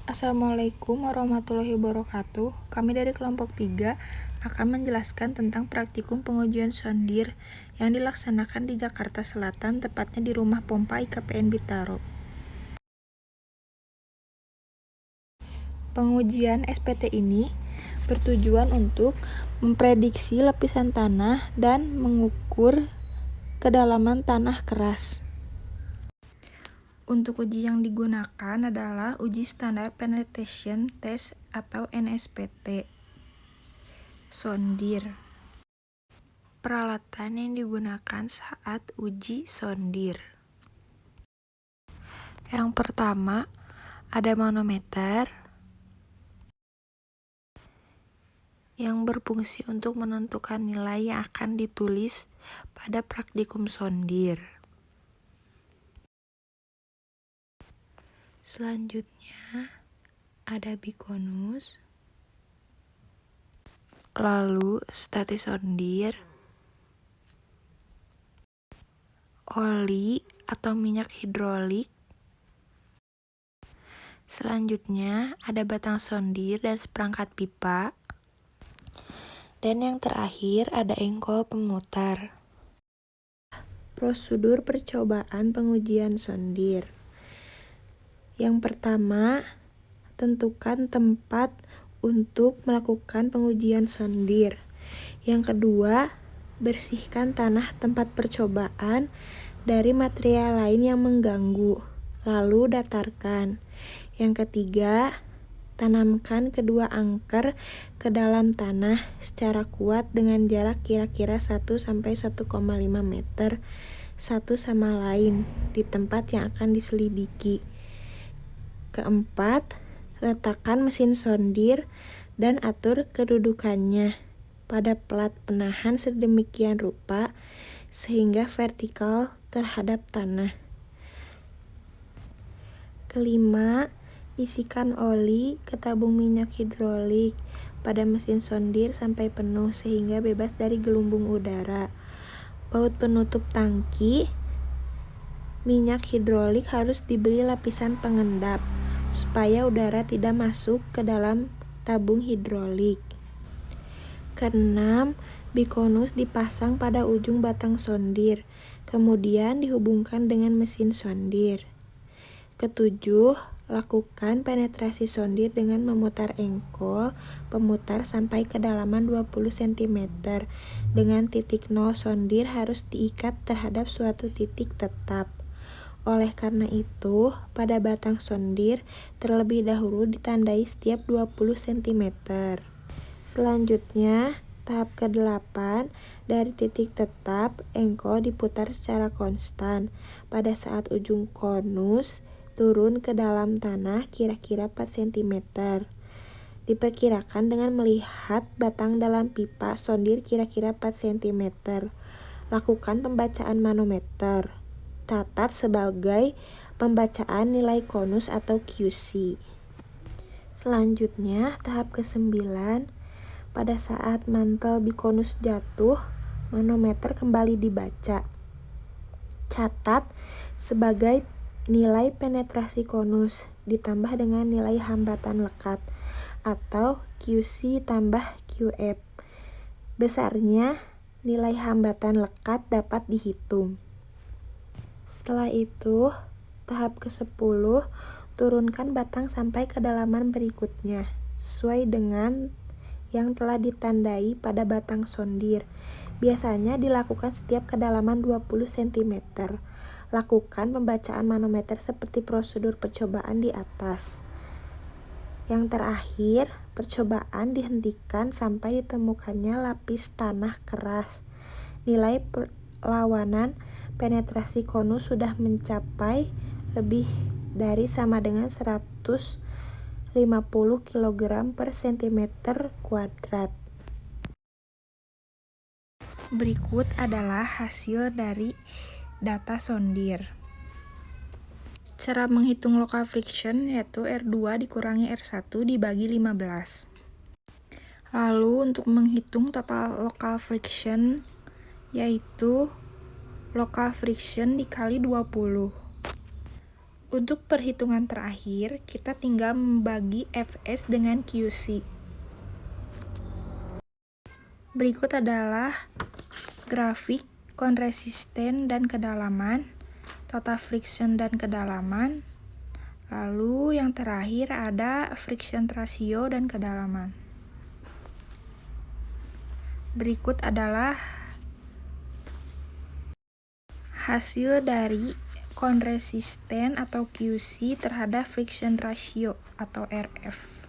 Assalamualaikum warahmatullahi wabarakatuh. Kami dari kelompok 3 akan menjelaskan tentang praktikum pengujian sondir yang dilaksanakan di Jakarta Selatan, tepatnya di Rumah Pompa IKPN Bintaro. Pengujian SPT ini bertujuan untuk memprediksi lapisan tanah dan mengukur kedalaman tanah keras. Untuk uji yang digunakan adalah uji standar penetration test atau NSPT. Sondir. Peralatan yang digunakan saat uji sondir. Yang pertama, ada manometer yang berfungsi untuk menentukan nilai yang akan ditulis pada praktikum sondir. Selanjutnya, ada bikonus, lalu statis sondir, oli atau minyak hidrolik. Selanjutnya, ada batang sondir dan seperangkat pipa. Dan yang terakhir, ada engkol pemutar. Prosedur percobaan pengujian sondir. Yang pertama, tentukan tempat untuk melakukan pengujian sondir. Yang kedua, bersihkan tanah tempat percobaan dari material lain yang mengganggu, lalu datarkan. Yang ketiga, tanamkan kedua angker ke dalam tanah secara kuat dengan jarak kira-kira 1-1,5 meter satu sama lain di tempat yang akan diselidiki. Keempat, letakkan mesin sondir dan atur kedudukannya pada plat penahan sedemikian rupa sehingga vertikal terhadap tanah. Kelima, isikan oli ke tabung minyak hidrolik pada mesin sondir sampai penuh sehingga bebas dari gelombang udara. Baut penutup tangki minyak hidrolik harus diberi lapisan pengendap supaya udara tidak masuk ke dalam tabung hidrolik. Keenam, bikonus dipasang pada ujung batang sondir, kemudian dihubungkan dengan mesin sondir. Ketujuh, lakukan penetrasi sondir dengan memutar engkol pemutar sampai kedalaman 20 cm. Dengan titik 0 sondir harus diikat terhadap suatu titik tetap. Oleh karena itu, pada batang sondir terlebih dahulu ditandai setiap 20 cm. Selanjutnya, tahap ke-8, dari titik tetap, engkol diputar secara konstan. Pada saat ujung konus turun ke dalam tanah kira-kira 4 cm. Diperkirakan dengan melihat batang dalam pipa sondir kira-kira 4 cm. Lakukan pembacaan manometer. Catat sebagai pembacaan nilai konus atau QC. Selanjutnya, tahap ke-9, pada saat mantel bikonus jatuh, manometer kembali dibaca. Catat sebagai nilai penetrasi konus ditambah dengan nilai hambatan lekat atau QC tambah QF. Besarnya nilai hambatan lekat dapat dihitung. Setelah itu, tahap ke-10, turunkan batang sampai kedalaman berikutnya, sesuai dengan yang telah ditandai pada batang sondir. Biasanya dilakukan setiap kedalaman 20 cm. Lakukan pembacaan manometer seperti prosedur percobaan di atas. Yang terakhir, percobaan dihentikan sampai ditemukannya lapis tanah keras. Nilai perlawanan penetrasi konus sudah mencapai lebih dari sama dengan 150 kg per cm kuadrat. Berikut adalah hasil dari data sondir. Cara menghitung local friction yaitu R2 dikurangi R1 dibagi 15. Lalu untuk menghitung total local friction yaitu local friction dikali 20. Untuk perhitungan terakhir, kita tinggal membagi Fs dengan Qc. Berikut adalah grafik konsisten dan kedalaman, total friction dan kedalaman, lalu yang terakhir ada friction ratio dan kedalaman. Berikut adalah hasil dari konsisten atau QC terhadap friction ratio atau RF.